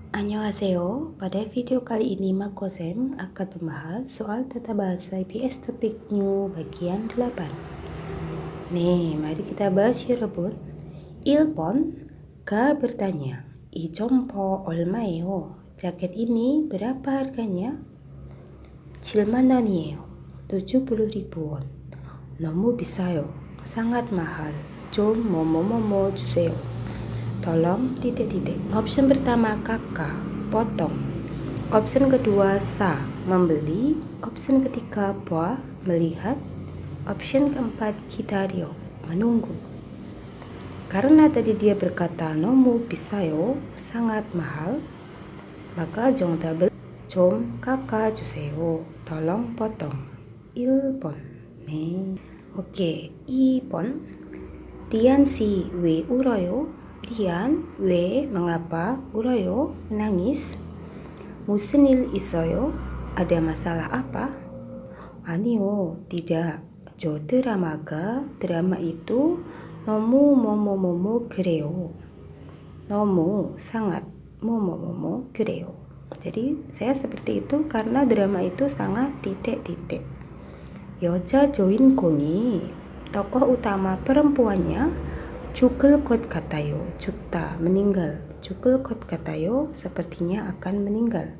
Annyeonghaseyo, pada video kali ini Makosem akan membahas soal tata bahasa IPS topik new bagian 8. Nih, mari kita bahas 여러분. 1번, Ka bertanya, 이 점퍼 얼마예요? Jaket ini berapa harganya? 7만 원이에요. 70,000 won. 너무 비싸요. sangat mahal. 좀 뭐뭐뭐뭐 주세요. Tolong titik-titik. Option pertama kakak, potong. Option kedua sa, membeli. Option ketiga boa, melihat. Option keempat 기다려, menunggu. Karena tadi dia berkata 너무 비싸요, sangat mahal, maka 정답을 좀 깎아주세요, tolong potong. 1번. 네. 오케이. 2번. 리안 씨 왜 울어요? Rian, 왜, mengapa, 울어요, menangis. 무슨 일 있어요? Ada masalah apa? 아니요, tidak. 저 drama itu 너무 뭐뭐뭐뭐 그래요. 너무 sangat 뭐뭐뭐뭐 그래요. Jadi saya seperti itu karena drama itu sangat titik-titik. 여자 주인공이 tokoh utama perempuannya 죽을 것 같아요. 죽다, meninggal. 죽을 것 같아요, sepertinya akan meninggal.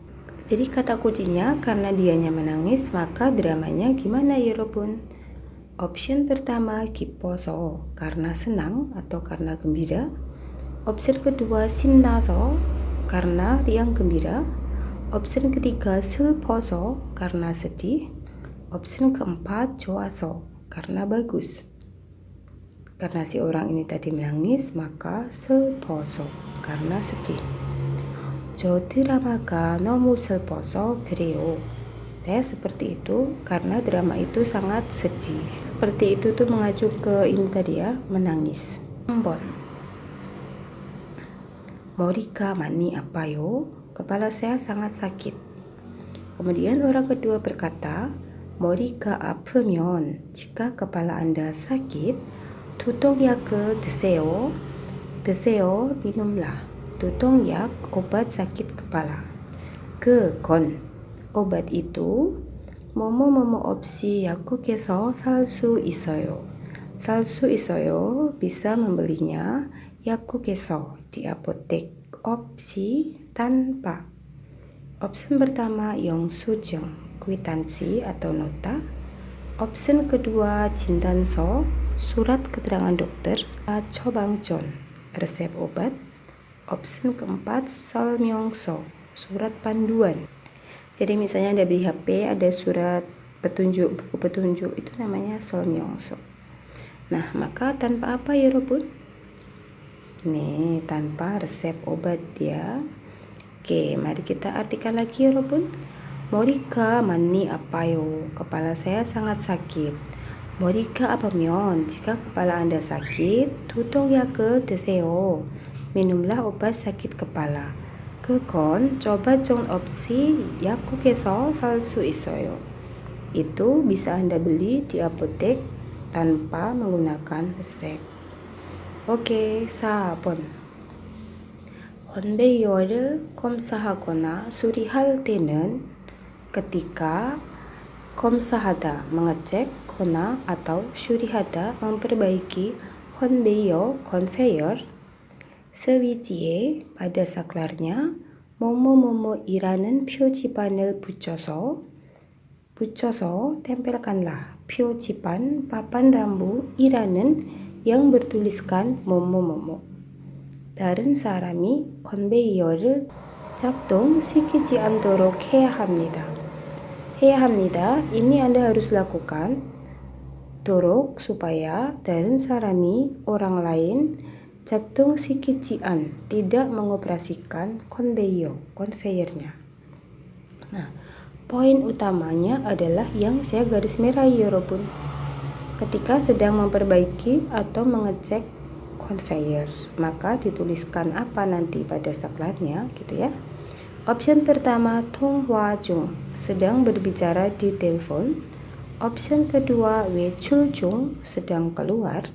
Jadi kata kuncinya karena dianya menangis, maka dramanya gimana 여러분? Option pertama 기뻐서, karena senang atau karena gembira. Option kedua 신나서, karena riang gembira. Option ketiga 슬퍼서, karena sedih. Option keempat 좋아서, karena bagus. Karena si orang ini tadi menangis, maka 슬퍼서, karena sedih. 저 드라마가 너무 슬퍼서 그래요. Saya seperti itu karena drama itu sangat sedih. Seperti itu tuh mengacu ke ini tadi ya, menangis. 3번. 머리가 많이 아파요. Kepala saya sangat sakit. Kemudian orang kedua berkata, 머리가 아프면, jika kepala Anda sakit, 두통약을 드세요. 드세요, minumlah. 두통약, obat sakit kepala. 그건, obat itu 뭐뭐뭐뭐 없이 약국에서 살 수 있어요. 살 수 있어요, bisa membelinya. 약국에서, di apotek. 없이, tanpa. Option pertama 영수증, kwitansi atau nota. Option kedua 진단서, surat keterangan dokter. 처방전, resep obat. Option keempat 설명서, surat panduan. Jadi misalnya Anda beli HP, ada surat petunjuk, buku petunjuk, itu namanya 설명서. Nah, maka tanpa apa ya 여러분? Nih, tanpa resep obat ya. Oke, mari kita artikan lagi ya 여러분. 머리가 많이 아파요. Kepala saya sangat sakit. 머리가 아프면, jika kepala Anda sakit, 두통약을 드세요. minumlah obat sakit kepala. 그건 처방전 없이 약국에서 살 수 있어요. Itu bisa Anda beli di apotek tanpa menggunakan resep. Oke, 4번. 컨베이어를 검사하거나 수리할 때는, ketika 검사하다, mengecek, 거나 atau 수리하다, memperbaiki, conveyor, conveyor. 스위치에, pada saklarnya, 뭐뭐뭐뭐이라는 표지판을 붙여서, tempelkanlah. 표지판, papan rambu, 이라는, yang bertuliskan 뭐뭐뭐뭐. 다른 사람이 컨베이어를 작동시키지 않도록 해야 합니다. 해야 합니다. Ini Anda harus lakukan. 도록, supaya. 다른 사람이, orang lain. 작동시키지 않, tidak mengoperasikan konveyornya. Nah, poin utamanya adalah yang saya garis merahi 여러분. Ketika sedang memperbaiki atau mengecek conveyor, maka dituliskan apa nanti pada saklarnya gitu ya. Option pertama 통화 중, sedang berbicara di telepon. Option kedua 외출 중, sedang keluar.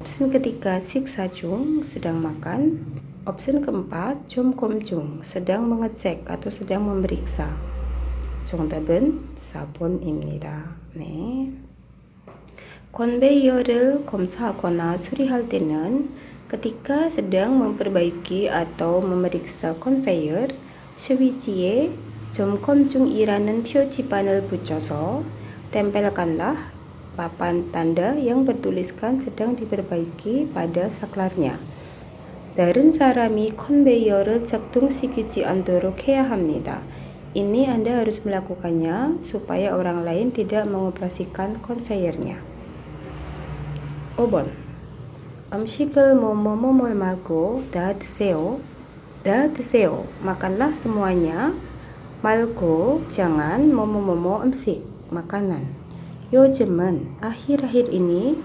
Option ketiga siksa 중, sedang makan. Opsi keempat, 좀 sedang mengecek atau sedang memeriksa. 정답은 4번입니다. 네. 컨베이어를 검사하거나 수리할 때는 ketika sedang memperbaiki atau memeriksa konveyor, 스위치에 점검중이라는 표지판을 붙여서 tempelkanlah papan tanda yang bertuliskan sedang diperbaiki pada saklarnya. 다른 사람이 컨베이어를 작동시키지 않도록 해야 합니다. Ini Anda harus melakukannya supaya orang lain tidak mengoperasikan konveyornya. 5번. 음식을 뭐뭐뭐뭘 말고 다 드세요. 다 드세요. Makanlah semuanya. 말고 jangan 뭐뭐뭐뭐 음식, makanan. 요즘은 akhir-akhir ini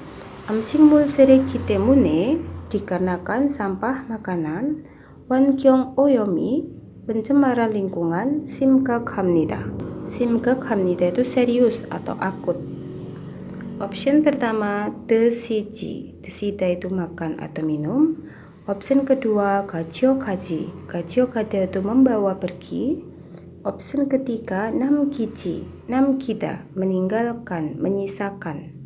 음식물 쓰레기 때문에 dikarenakan sampah makanan 환경 오염이 pencemaran lingkungan 심각합니다. 심각합니다 itu serius atau akut. Option pertama 드시지. 드시다 itu makan atau minum. Option kedua 가져가지. 가져가다 itu membawa pergi. Option ketiga 남기지. 남기다 meninggalkan, menyisakan.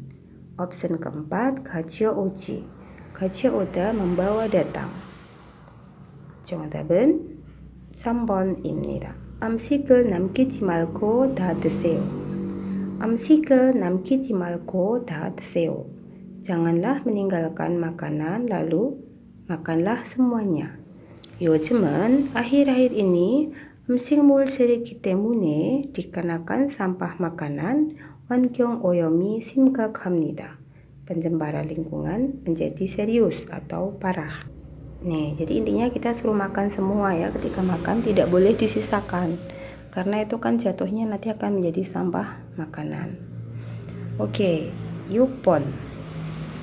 Option keempat 가져오지. 가져오다 membawa datang. 정답은 3번입니다. 음식을 남기지 말고 다 드세요. 음식을 남기지 말고 다 드세요. Janganlah meninggalkan makanan lalu makanlah semuanya. 요즘은 akhir-akhir ini 음식물 쓰레기 때문에 dikarenakan sampah makanan 환경 오염이 심각합니다. Pencemaran lingkungan menjadi serius atau parah. Nih, jadi intinya kita suruh makan semua ya. Ketika makan tidak boleh disisakan. Karena itu kan jatuhnya nanti akan menjadi sampah makanan. Oke, 6번.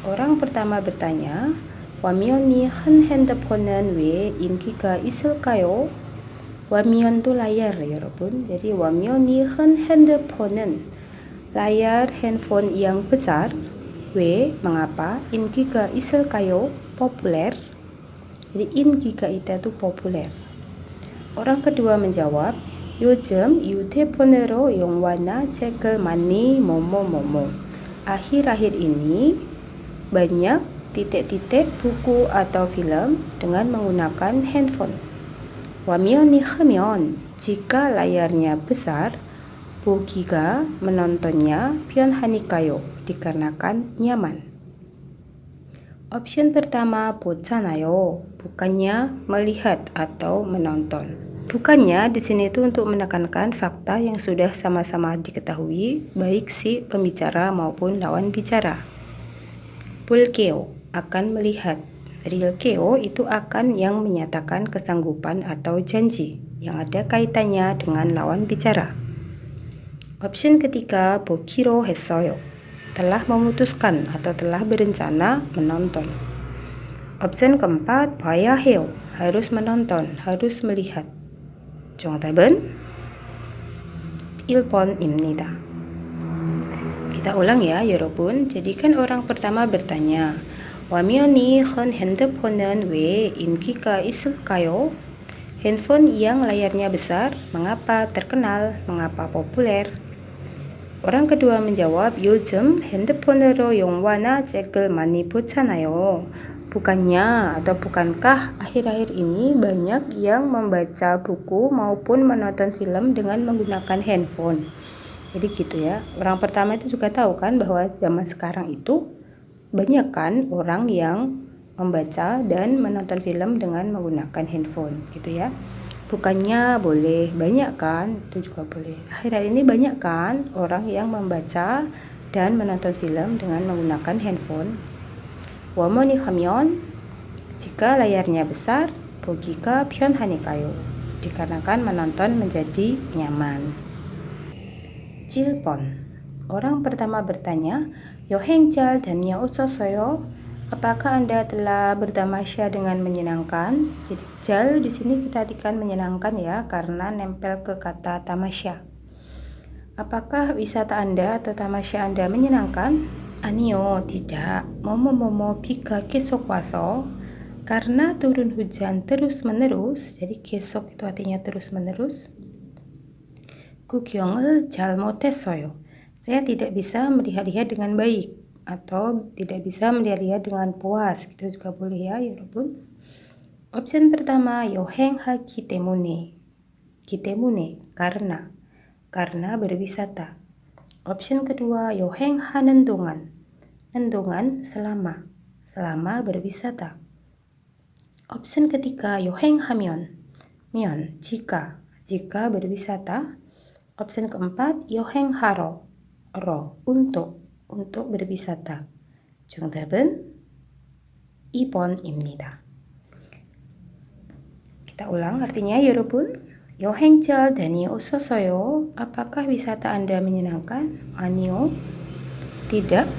Orang pertama bertanya, 화면이 큰 핸드폰은 왜 인기가 있을까요? 화면 itu layar ya, 여러분. Jadi 화면이 큰 핸드폰은 layar handphone yang besar. 왜, mengapa, 인기가 있을까요? populer. Jadi 인기가 있다 itu populer. Orang kedua menjawab, 요즘 휴대폰으로 영화나 책을 많이 뭐뭐뭐뭐. Akhir-akhir ini banyak titik-titik buku atau film dengan menggunakan handphone. 화면이 크면 jika layarnya besar, 보기가 menontonnya 편하니까요. Dikarenakan nyaman. Option pertama 보잖아요. Bukannya melihat atau menonton. Bukannya di sini itu untuk menekankan fakta yang sudah sama-sama diketahui baik si pembicara maupun lawan bicara. 볼게요 akan melihat. 릴게요 itu akan yang menyatakan kesanggupan atau janji yang ada kaitannya dengan lawan bicara. Option ketiga 보기로 했어요. Telah memutuskan atau telah berencana menonton. Option keempat 봐야 해요. Harus menonton, harus melihat. 정답은 1번입니다. Kita ulang ya, 여러분. Jadi kan orang pertama bertanya, 화면이 큰 핸드폰은 왜 인기가 있을까요? Handphone yang layarnya besar, mengapa terkenal, mengapa populer? Orang kedua menjawab, 요즘 핸드폰으로 영화나 책을 많이 보잖아요. Bukannya atau bukankah akhir-akhir ini banyak yang membaca buku maupun menonton film dengan menggunakan handphone. Jadi gitu ya. Orang pertama itu juga tahu kan bahwa zaman sekarang itu banyak kan orang yang membaca dan menonton film dengan menggunakan handphone gitu ya. Bukannya boleh, banyak kan, itu juga boleh. Akhir-akhir ini banyak kan orang yang membaca dan menonton film dengan menggunakan handphone. 화면이 크면 jika layarnya besar, 보기가 편하니까요. Dikarenakan menonton menjadi nyaman. 7번. Orang pertama bertanya, 여행 잘 다녀오셨어요? Apakah Anda telah bertamasya dengan menyenangkan? Jadi jal di sini kita artikan menyenangkan ya, karena nempel ke kata tamasya. Apakah wisata Anda atau tamasya Anda menyenangkan? 아니요, tidak. 뭐뭐뭐뭐 비가 계속 와서 Karena turun hujan terus-menerus, jadi 계속 itu artinya terus-menerus. 구경을 잘 못했어요. Saya tidak bisa melihat-lihat dengan baik atau tidak bisa melihat-lihat dengan puas, gitu juga boleh ya, 여러분. Option pertama, 여행하기 때문에. 기 때문에, karena berwisata. Option kedua, 여행하는 동안. 동안 selama berwisata. Option ketiga, 여행하면, jika berwisata. Option keempat, 여행하러, untuk berwisata. 정답은 2번입니다. Kita ulang artinya, 여러분. 여행 잘 다녀오셨어요? Apakah wisata Anda menyenangkan? 아니요, tidak.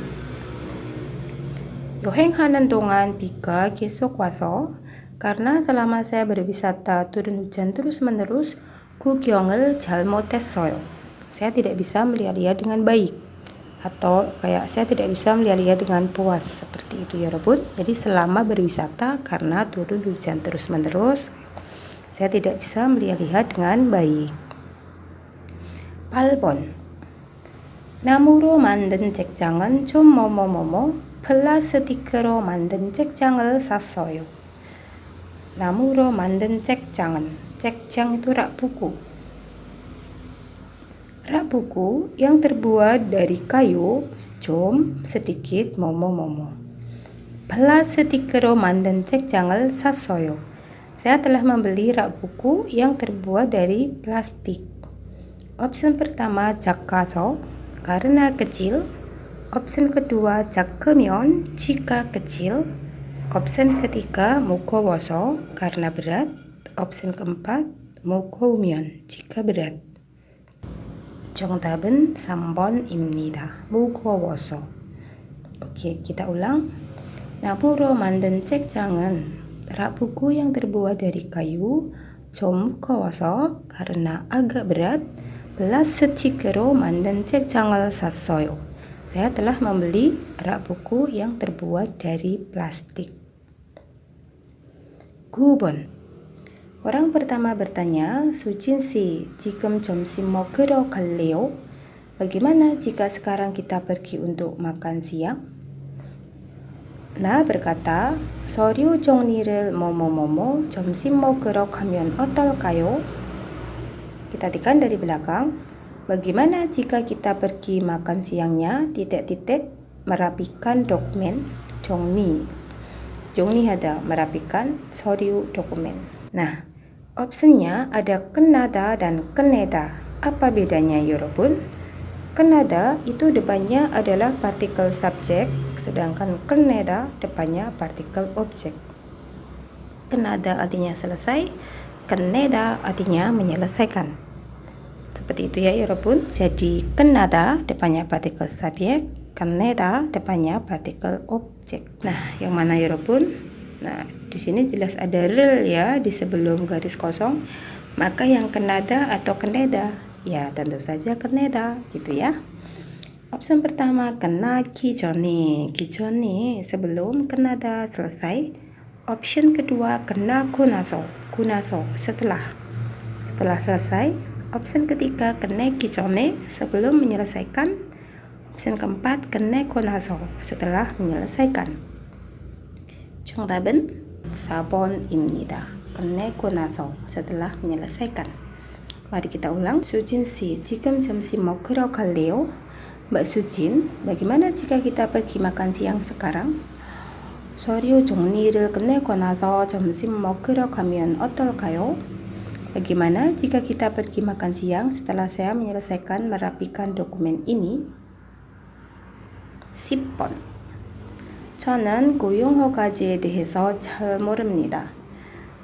여행하는 동안 비가 계속 와서, karena selama saya berwisata turun hujan terus-menerus, 구경을 잘 못했어요. Saya tidak bisa melihat-lihat dengan baik. Atau kayak saya tidak bisa melihat-lihat dengan puas. Seperti itu, 여러분. Jadi selama berwisata karena turun hujan terus-menerus, saya tidak bisa melihat-lihat dengan baik. 8번. 나무로 만든 책장은 좀 뭐뭐뭐뭐 플라스틱으로 만든 책장을 샀어요. 나무로 만든 책장은, 책장 itu rak buku. Rak buku yang terbuat dari kayu, 좀 sedikit 뭐뭐뭐뭐. 플라스틱으로 만든 책장을 샀어요. Saya telah membeli rak buku yang terbuat dari plastik. Option pertama, 작아서, karena kecil. Option kedua, 작으면, jika kecil. Option ketiga, 무거워서, karena berat. Option keempat, 무거우면, jika berat. 정답은 3번입니다. 무거워서. Oke, kita ulang. 나무로 만든 책장은, rak buku yang terbuat dari kayu, 좀 무거워서, karena agak berat. 플라스틱으로 만든 책장을 샀어요. Saya telah membeli rak buku yang terbuat dari plastik. 9번. Orang pertama bertanya, 수진 씨, 지금 점심 먹으러 갈래요? Bagaimana jika sekarang kita pergi untuk makan siang? 나 berkata, 서류 정리를 뭐뭐뭐뭐 점심 먹으러 가면 어떨까요? Kita artikan dari belakang. Bagaimana jika kita pergi makan siangnya, merapikan dokumen, 정리하다, merapikan 서류 dokumen. Nah, opsinya ada 끝나다 dan 끝내다. Apa bedanya, 여러분? 끝나다 itu depannya adalah partikel subjek, sedangkan 끝내다 depannya partikel objek. 끝나다 artinya selesai, 끝내다 artinya menyelesaikan. Seperti itu ya, 여러분. Jadi 끝나다 depannya partikel subjek, 끝내다 depannya partikel objek. Nah, yang mana, 여러분? Nah, di sini jelas ada rel ya di sebelum garis kosong. Maka yang 끝나다 atau 끝내다? Ya, tentu saja 끝내다 gitu ya. Opsi pertama, 끝나기 전에. 기전에 sebelum, 끝나다 selesai. Option kedua, 끝나고 나서. setelah selesai. Opsi ketiga, 끝내기 전에, sebelum menyelesaikan. Opsi keempat, 끝내고 나서, setelah menyelesaikan. 정답은 4번입니다. 끝내고 나서, setelah menyelesaikan. Mari kita ulang. 수진 씨, 지금 점심 먹으러 갈래요? Mbak Sujin, bagaimana jika kita pergi makan siang sekarang? 서류 정리를 끝내고 나서 점심 먹으러 가면 어떨까요? Bagaimana jika kita pergi makan siang setelah saya menyelesaikan merapikan dokumen ini? 10번. 저는 고용허가지에 대해서 잘 모릅니다.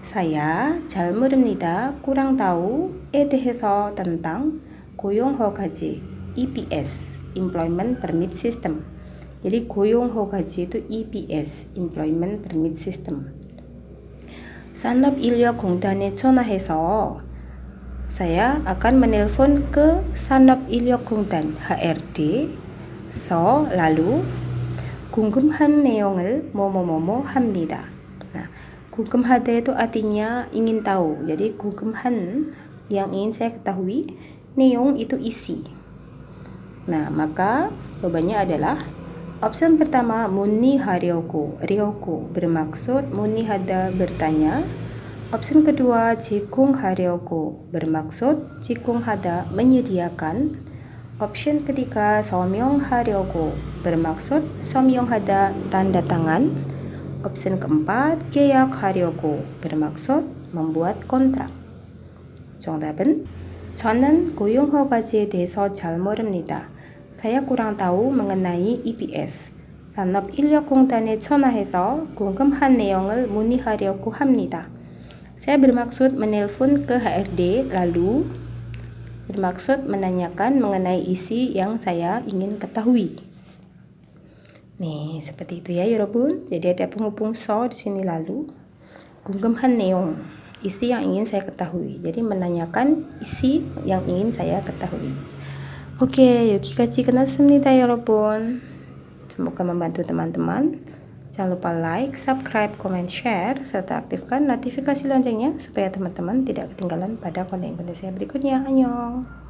Saya 잘 mo릅니다. kurang tahu.에 대해서 tentang 고용허가지, EPS, Employment Permit System. Jadi 고용허가지 itu EPS, Employment Permit System. 산업인력공단에 전화해서, saya akan menelpon ke 산업인력공단 HRD. lalu 궁금한 내용을 뭐뭐뭐뭐 합니다. Nah, 궁금하다 itu artinya ingin tahu. Jadi 궁금한 yang ingin saya ketahui, neong itu isi. Nah, maka jawabannya adalah opsi pertama 문의하려고, 려고 bermaksud 문의하다 bertanya. Opsi kedua 제공하려고 bermaksud 제공하다 menyediakan. Opsi ketiga 서명하려고 bermaksud 서명하다 tanda tangan. Opsi keempat 계약하려고 bermaksud membuat kontrak. 정답은 저는 고용허가제에 대해서 잘 모릅니다. Saya kurang tahu mengenai EPS. 산업인력공단에 전화해서 궁금한 내용을 문의하려고 합니다. Saya bermaksud menelpon ke HRD lalu bermaksud menanyakan mengenai isi yang saya ingin ketahui. Nih, seperti itu ya, 여러분. Jadi ada penghubung so di sini lalu. 궁금한 내용, isi yang ingin saya ketahui. Jadi menanyakan isi yang ingin saya ketahui. Oke, 여기까지 끝났습니다, 여러분. Semoga membantu teman-teman. Jangan lupa like, subscribe, comment, share, serta aktifkan notifikasi loncengnya supaya teman-teman tidak ketinggalan pada konten-konten saya berikutnya. Annyeong!